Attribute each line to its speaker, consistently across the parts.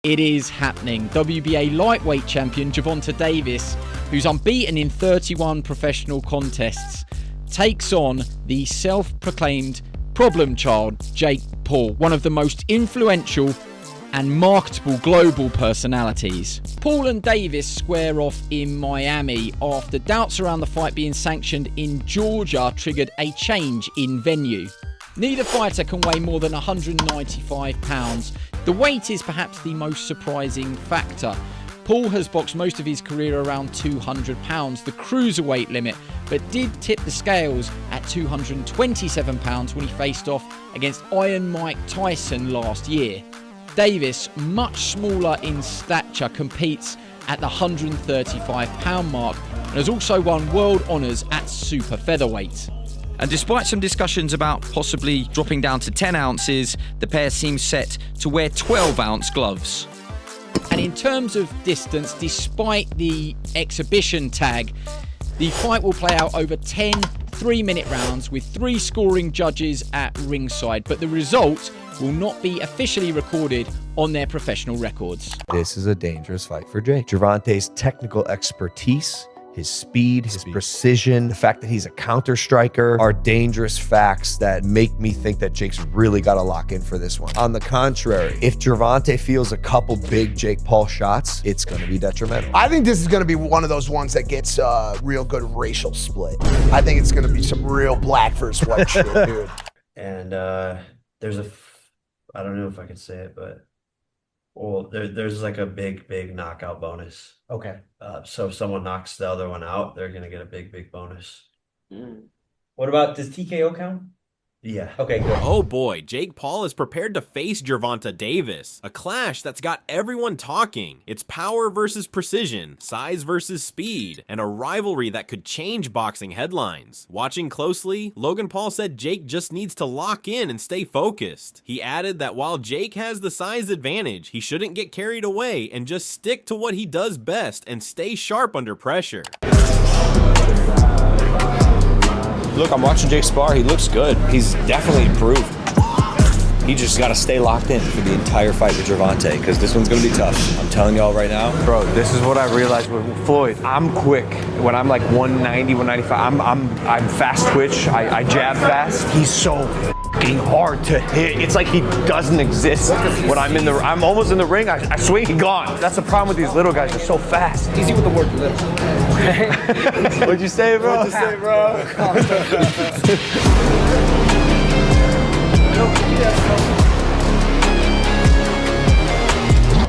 Speaker 1: It is happening. WBA lightweight champion Gervonta Davis, who's unbeaten in 31 professional contests, takes on the self-proclaimed problem child Jake Paul, one of the most influential and marketable global personalities. Paul and Davis square off in Miami after doubts around the fight being sanctioned in Georgia triggered a change in venue. Neither fighter can weigh more than 195 pounds. The weight is perhaps the most surprising factor. Paul has boxed most of his career around 200 pounds, the cruiserweight limit, but did tip the scales at 227 pounds when he faced off against Iron Mike Tyson last year. Davis, much smaller in stature, competes at the 135 pound mark and has also won world honours at super featherweight.
Speaker 2: And despite some discussions about possibly dropping down to 10 ounces, the pair seem set to wear 12-ounce gloves.
Speaker 1: And in terms of distance, despite the exhibition tag, the fight will play out over 10 3-minute rounds with 3 scoring judges at ringside, but the result will not be officially recorded on their professional records.
Speaker 3: This is a dangerous fight for Jake. Gervonta's technical expertise, his speed, his precision, the fact that he's a counter striker are dangerous facts that make me think that Jake's really got to lock in for this one. On the contrary, if Gervonta feels a couple big Jake Paul shots, it's going to be detrimental.
Speaker 4: I think this is going to be one of those ones that gets a real good racial split. I think it's going to be some real black versus white shit, dude.
Speaker 5: And there's I don't know if I could say it, but there's like a big knockout bonus.
Speaker 4: Okay.
Speaker 5: So if someone knocks the other one out, they're gonna get a big bonus.
Speaker 6: What about, does TKO count?
Speaker 5: Yeah.
Speaker 6: Okay, good.
Speaker 7: Oh boy, Jake Paul is prepared to face Gervonta Davis, a clash that's got everyone talking. It's power versus precision, size versus speed, and a rivalry that could change boxing headlines. Watching closely, Logan Paul said Jake just needs to lock in and stay focused. He added that while Jake has the size advantage, he shouldn't get carried away and just stick to what he does best and stay sharp under pressure.
Speaker 8: Look, I'm watching Jake spar. He looks good. He's definitely improved. He just got to stay locked in for the entire fight with Gervonta, because this one's going to be tough. I'm telling y'all right now.
Speaker 9: Bro, this is what I realized with Floyd. I'm quick. When I'm like 190, 195, I'm fast twitch. I jab fast. He's so fucking hard to hit. It's like he doesn't exist when I'm almost in the ring. I swing, he's gone. That's the problem with these little guys. They're so fast.
Speaker 6: Easy with the word little.
Speaker 9: What'd you say, bro?
Speaker 6: What'd you say, bro?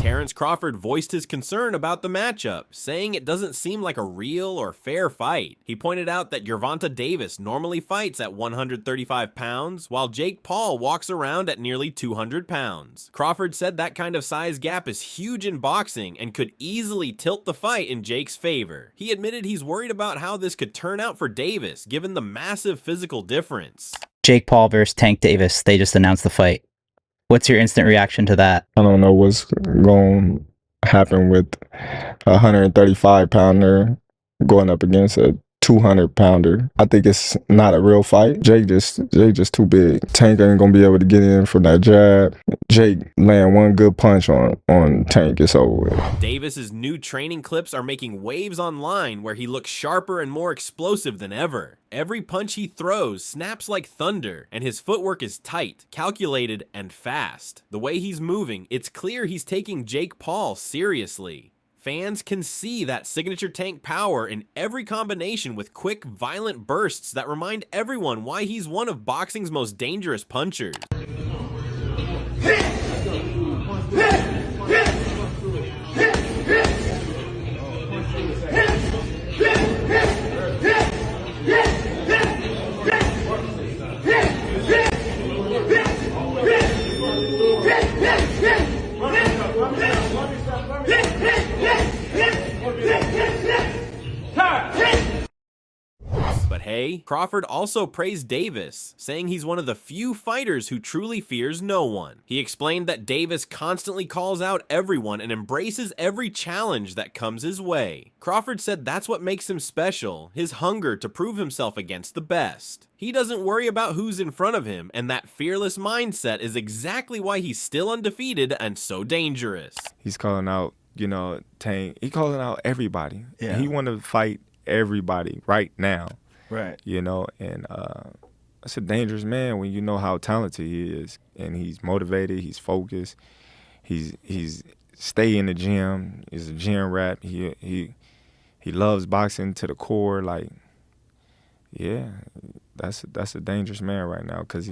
Speaker 7: Terrence Crawford voiced his concern about the matchup, saying it doesn't seem like a real or fair fight. He pointed out that Gervonta Davis normally fights at 135 pounds, while Jake Paul walks around at nearly 200 pounds. Crawford said that kind of size gap is huge in boxing and could easily tilt the fight in Jake's favor. He admitted he's worried about how this could turn out for Davis, given the massive physical difference.
Speaker 10: Jake Paul versus Tank Davis, they just announced the fight. What's your instant reaction to that?
Speaker 11: I don't know what's going to happen with a 135-pounder going up against a 200-pounder. I think it's not a real fight. Jake just too big. Tank ain't gonna be able to get in from that jab. Jake land one good punch on Tank, it's over with.
Speaker 7: Davis's new training clips are making waves online where he looks sharper and more explosive than ever. Every punch he throws snaps like thunder, and his footwork is tight, calculated, and fast. The way he's moving, it's clear he's taking Jake Paul seriously. Fans can see that signature Tank power in every combination with quick, violent bursts that remind everyone why he's one of boxing's most dangerous punchers. But pay, Crawford also praised Davis, saying he's one of the few fighters who truly fears no one. He explained that Davis constantly calls out everyone and embraces every challenge that comes his way. Crawford said that's what makes him special, his hunger to prove himself against the best. He doesn't worry about who's in front of him, and that fearless mindset is exactly why he's still undefeated and so dangerous.
Speaker 11: He's calling out, you know, Tank. He calling out everybody.
Speaker 12: Yeah.
Speaker 11: He want to fight everybody right now.
Speaker 12: Right.
Speaker 11: You know, and that's a dangerous man when you know how talented he is, and he's motivated, he's focused, he's stay in the gym, he's a gym rat. He loves boxing to the core. Like, yeah, that's a dangerous man right now because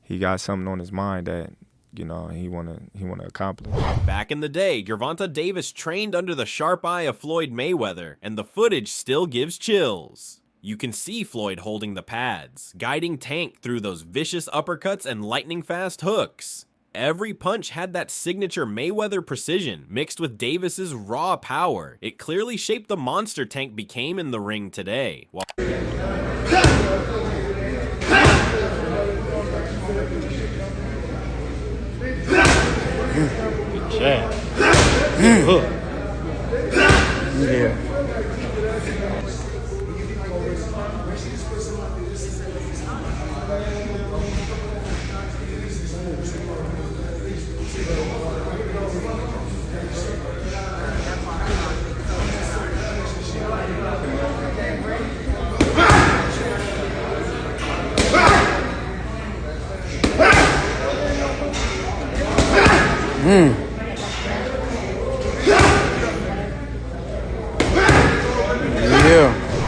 Speaker 11: he got something on his mind that, you know, he wanna accomplish.
Speaker 7: Back in the day, Gervonta Davis trained under the sharp eye of Floyd Mayweather, and the footage still gives chills. You can see Floyd holding the pads, guiding Tank through those vicious uppercuts and lightning-fast hooks. Every punch had that signature Mayweather precision mixed with Davis's raw power. It clearly shaped the monster Tank became in the ring today.
Speaker 12: Good jab. Good hook. Yeah.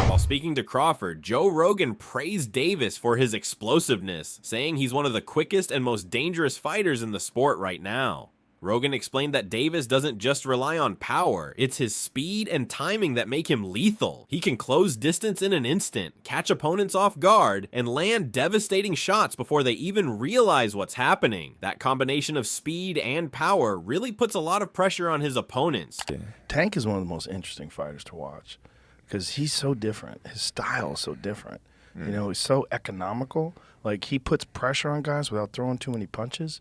Speaker 7: While speaking to Crawford, Joe Rogan praised Davis for his explosiveness, saying he's one of the quickest and most dangerous fighters in the sport right now. Rogan explained that Davis doesn't just rely on power, it's his speed and timing that make him lethal. He can close distance in an instant, catch opponents off guard, and land devastating shots before they even realize what's happening. That combination of speed and power really puts a lot of pressure on his opponents.
Speaker 12: Tank is one of the most interesting fighters to watch because he's so different. His style is so different. You know, he's so economical. Like, he puts pressure on guys without throwing too many punches.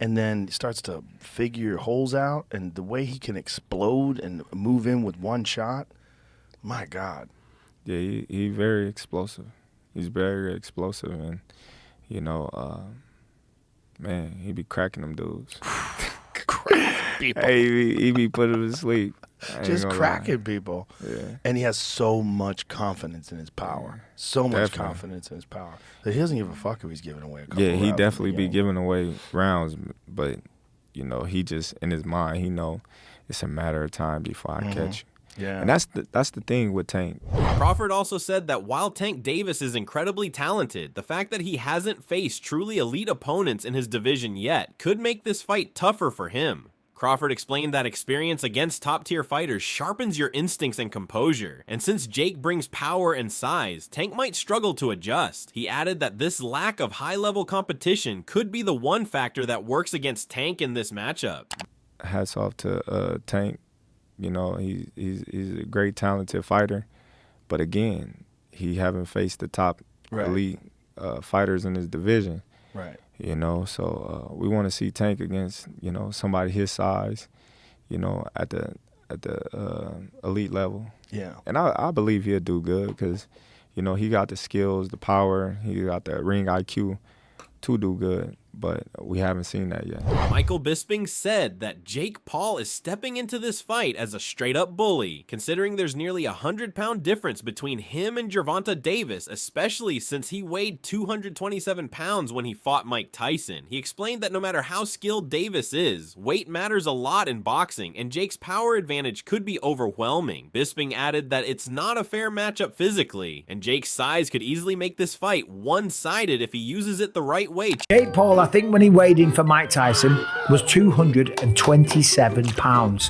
Speaker 12: And then starts to figure holes out, and the way he can explode and move in with one shot, my God.
Speaker 11: Yeah, he very explosive. He's very explosive, and, you know, man, he be cracking them dudes.
Speaker 12: Cracking people.
Speaker 11: Hey, he be putting them to sleep.
Speaker 12: Just cracking people.
Speaker 11: Yeah.
Speaker 12: And he has so much confidence in his power. So much confidence in his power. That he doesn't give a fuck if he's giving away a couple
Speaker 11: Yeah, he
Speaker 12: rounds
Speaker 11: definitely
Speaker 12: in the
Speaker 11: be
Speaker 12: game.
Speaker 11: giving away rounds, but, you know, he just, in his mind, he know it's a matter of time before I catch you.
Speaker 12: Yeah.
Speaker 11: And that's the thing with Tank.
Speaker 7: Crawford also said that while Tank Davis is incredibly talented, the fact that he hasn't faced truly elite opponents in his division yet could make this fight tougher for him. Crawford explained that experience against top-tier fighters sharpens your instincts and composure, and since Jake brings power and size, Tank might struggle to adjust. He added that this lack of high-level competition could be the one factor that works against Tank in this matchup.
Speaker 11: Hats off to Tank. You know, he's a great, talented fighter, but again, he haven't faced the top elite fighters in his division.
Speaker 12: Right.
Speaker 11: You know, so we want to see Tank against, you know, somebody his size, you know, at the elite level.
Speaker 12: Yeah.
Speaker 11: And I believe he'll do good because, you know, he got the skills, the power, he got the ring IQ to do good, but we haven't seen that yet.
Speaker 7: Michael Bisping said that Jake Paul is stepping into this fight as a straight-up bully, considering there's nearly a 100-pound difference between him and Gervonta Davis, especially since he weighed 227 pounds when he fought Mike Tyson. He explained that no matter how skilled Davis is, weight matters a lot in boxing, and Jake's power advantage could be overwhelming. Bisping added that it's not a fair matchup physically, and Jake's size could easily make this fight one-sided if he uses it the right way.
Speaker 13: Jake Paul, I think when he weighed in for Mike Tyson, was 227 pounds.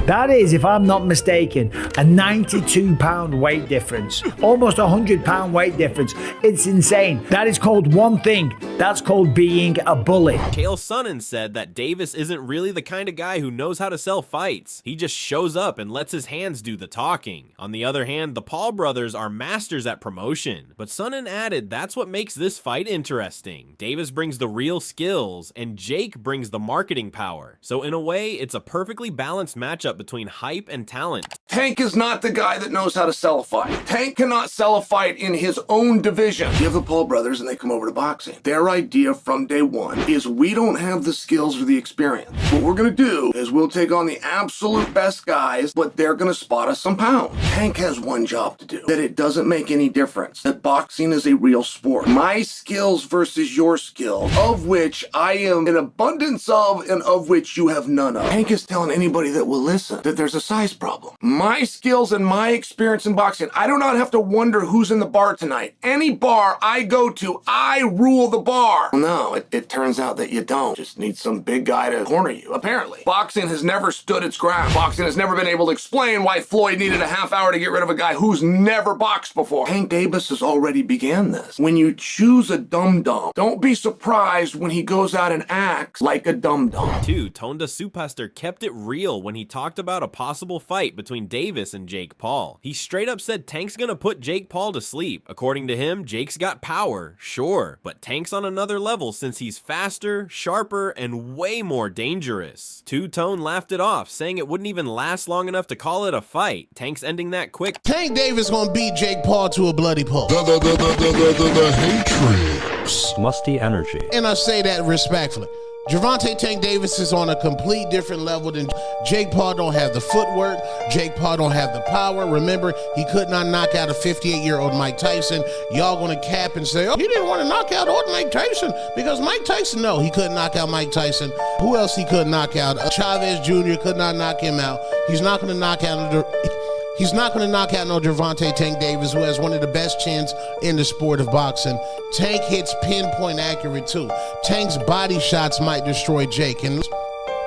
Speaker 13: That is, if I'm not mistaken, a 92-pound weight difference. Almost a 100-pound weight difference. It's insane. That is called one thing: That's called being a bully.
Speaker 7: Chael Sonnen said that Davis isn't really the kind of guy who knows how to sell fights. He just shows up and lets his hands do the talking. On the other hand, the Paul brothers are masters at promotion. But Sonnen added that's what makes this fight interesting. Davis brings the real skills, and Jake brings the marketing power. So in a way, it's a perfectly balanced matchup between hype and talent.
Speaker 14: Tank is not the guy that knows how to sell a fight. Tank cannot sell a fight in his own division. You have the Paul brothers and they come over to boxing. Their idea from day one is we don't have the skills or the experience. What we're gonna do is we'll take on the absolute best guys, but they're gonna spot us some pounds. Tank has one job to do, that it doesn't make any difference, that boxing is a real sport. My skills versus your skills, of which I am an abundance of and of which you have none of. Tank is telling anybody that will listen that there's a size problem. My skills and my experience in boxing, I do not have to wonder who's in the bar tonight. Any bar I go to, I rule the bar. No, it turns out that you don't. Just need some big guy to corner you, apparently. Boxing has never stood its ground. Boxing has never been able to explain why Floyd needed a half hour to get rid of a guy who's never boxed before. Tank Davis has already began this. When you choose a dum-dum, don't be surprised when he goes out and acts like a dum-dum.
Speaker 7: 2. Tonda Supaster kept it real when he talked about a possible fight between Davis and Jake Paul. He straight up said Tank's gonna put Jake Paul to sleep. According to him, Jake's got power, sure, but Tank's on another level since he's faster, sharper, and way more dangerous. Two-Tone laughed it off, saying it wouldn't even last long enough to call it a fight. Tank's ending that quick.
Speaker 15: Tank Davis gonna beat Jake Paul to a bloody pulp.
Speaker 16: The hatred.
Speaker 17: Musty energy.
Speaker 15: And I say that respectfully. Gervonta Tank Davis is on a complete different level than Jake Paul. Don't have the footwork. Jake Paul don't have the power. Remember, he could not knock out a 58-year-old Mike Tyson. Y'all gonna cap and say, oh, he didn't want to knock out old Mike Tyson because Mike Tyson, no, he couldn't knock out Mike Tyson. Who else he couldn't knock out? Chavez Jr. could not knock him out. He's not gonna knock out no Gervonta Tank Davis, who has one of the best chins in the sport of boxing. Tank hits pinpoint accurate too. Tank's body shots might destroy Jake. And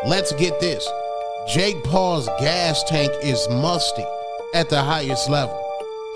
Speaker 15: let's get this. Jake Paul's gas tank is musty at the highest level.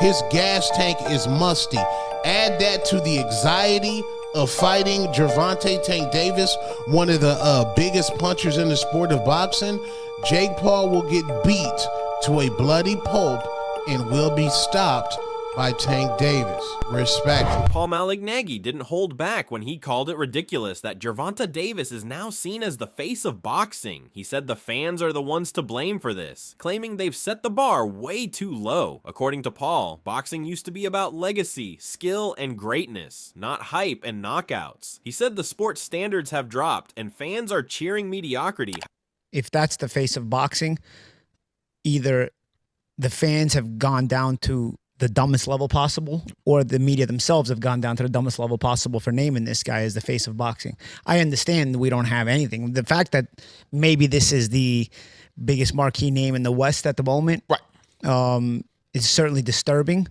Speaker 15: His gas tank is musty. Add that to the anxiety of fighting Gervonta Tank Davis, one of the biggest punchers in the sport of boxing. Jake Paul will get beat to a bloody pulp and will be stopped by Tank Davis. Respect.
Speaker 7: Paul Malignaggi didn't hold back when he called it ridiculous that Gervonta Davis is now seen as the face of boxing. He said the fans are the ones to blame for this, claiming they've set the bar way too low. According to Paul, boxing used to be about legacy, skill, and greatness, not hype and knockouts. He said the sport's standards have dropped and fans are cheering mediocrity.
Speaker 18: If that's the face of boxing, either the fans have gone down to the dumbest level possible, or the media themselves have gone down to the dumbest level possible for naming this guy as the face of boxing. I understand we don't have anything. The fact that maybe this is the biggest marquee name in the West at the moment, right, is certainly disturbing.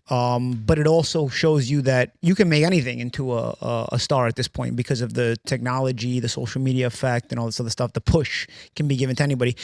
Speaker 18: But it also shows you that you can make anything into a star at this point because of the technology, the social media effect, and all this other stuff. The push can be given to anybody.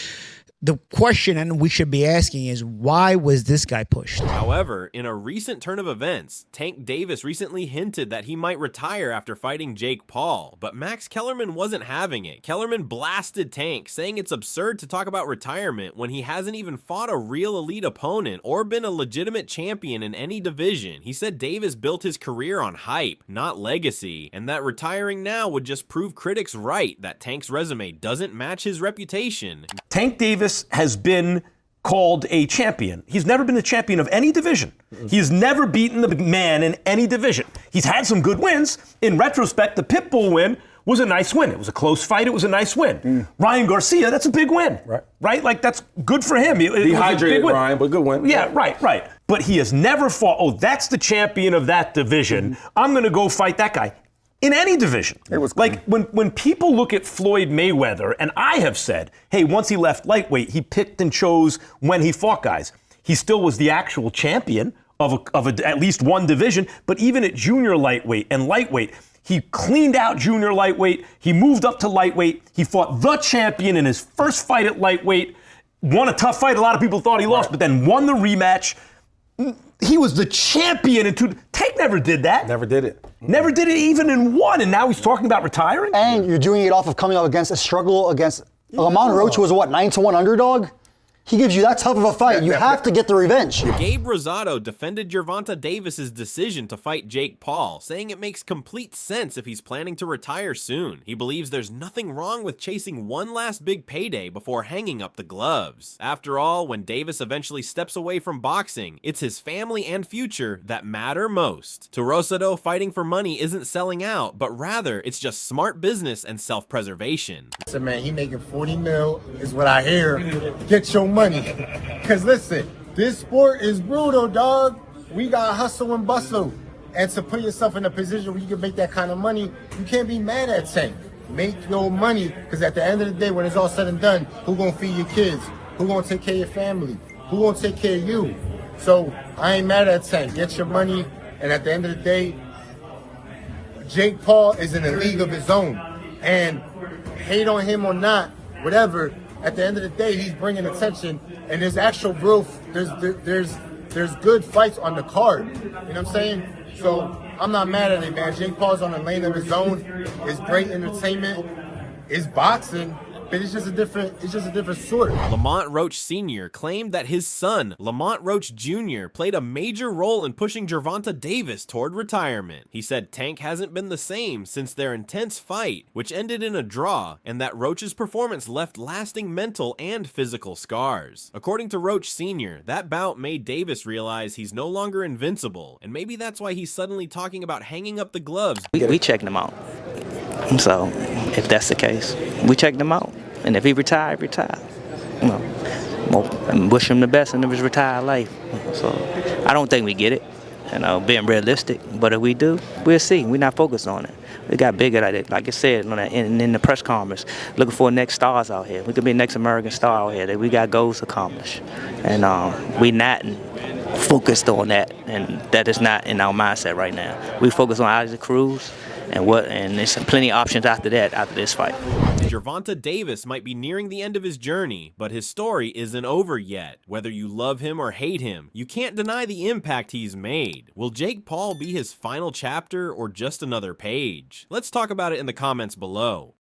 Speaker 18: The question, and we should be asking, is why was this guy pushed?
Speaker 7: However, in a recent turn of events, Tank Davis recently hinted that he might retire after fighting Jake Paul, but Max Kellerman wasn't having it. Kellerman blasted Tank, saying it's absurd to talk about retirement when he hasn't even fought a real elite opponent or been a legitimate champion in any division. He said Davis built his career on hype, not legacy, and that retiring now would just prove critics right that Tank's resume doesn't match his reputation.
Speaker 19: Tank Davis has been called a champion. He's never been the champion of any division. He's never beaten the man in any division. He's had some good wins. In retrospect, the Pitbull win was a nice win. It was a close fight. It was a nice win. Ryan Garcia, that's a big win. Right? Like, that's good for him.
Speaker 8: Dehydrated Ryan, but good win.
Speaker 19: Yeah, right. But he has never fought, oh, that's the champion of that division. I'm going to go fight that guy. In any division. It was like when people look at Floyd Mayweather, and I have said, hey, once he left lightweight, he picked and chose when he fought guys. He still was the actual champion of at least one division, but even at junior lightweight and lightweight, he cleaned out junior lightweight, he moved up to lightweight, he fought the champion in his first fight at lightweight, won a tough fight, a lot of people thought he lost, but then won the rematch. He was the champion in Tank never did that.
Speaker 8: Never did it.
Speaker 19: Never did it even in one, and now he's talking about retiring?
Speaker 17: And you're doing it off of coming up against a struggle against Lamont Roach was what, 9-1 underdog? He gives you that tough of a fight. You have to get the revenge.
Speaker 7: Gabe Rosado defended Gervonta Davis's decision to fight Jake Paul, saying it makes complete sense if he's planning to retire soon. He believes there's nothing wrong with chasing one last big payday before hanging up the gloves. After all, when Davis eventually steps away from boxing, it's his family and future that matter most. To Rosado, fighting for money isn't selling out, but rather it's just smart business and self-preservation.
Speaker 20: Listen, man, he making 40 mil is what I hear. Get your money. Because listen, this sport is brutal, dog. We got hustle and bustle. And to put yourself in a position where you can make that kind of money, you can't be mad at Tank. Make your money, because at the end of the day, when it's all said and done, who gonna feed your kids? Who gonna take care of your family? Who gonna take care of you? So I ain't mad at Tank. Get your money, and at the end of the day, Jake Paul is in a league of his own. And hate on him or not, whatever, at the end of the day, he's bringing attention, and there's actual growth. There's good fights on the card. You know what I'm saying? So I'm not mad at it, man. Jake Paul's on a lane of his own. It's great entertainment. It's boxing, but it's just a different sort.
Speaker 7: Lamont Roach Sr. claimed that his son, Lamont Roach Jr., played a major role in pushing Gervonta Davis toward retirement. He said Tank hasn't been the same since their intense fight, which ended in a draw, and that Roach's performance left lasting mental and physical scars. According to Roach Sr., that bout made Davis realize he's no longer invincible, and maybe that's why he's suddenly talking about hanging up the gloves.
Speaker 21: We checked him out. So, if that's the case, we checked him out. And if he retired, retire. You know, and wish him the best in his retired life. So, I don't think we get it, you know, being realistic. But if we do, we'll see. We're not focused on it. We got bigger, like I said in the press conference, looking for next stars out here. We could be the next American star out here. That we got goals to accomplish. And we not focused on that, and that is not in our mindset right now. We focus on Isaac Cruz. And there's plenty of options after that, after this fight.
Speaker 7: Gervonta Davis might be nearing the end of his journey, but his story isn't over yet. Whether you love him or hate him, you can't deny the impact he's made. Will Jake Paul be his final chapter or just another page? Let's talk about it in the comments below.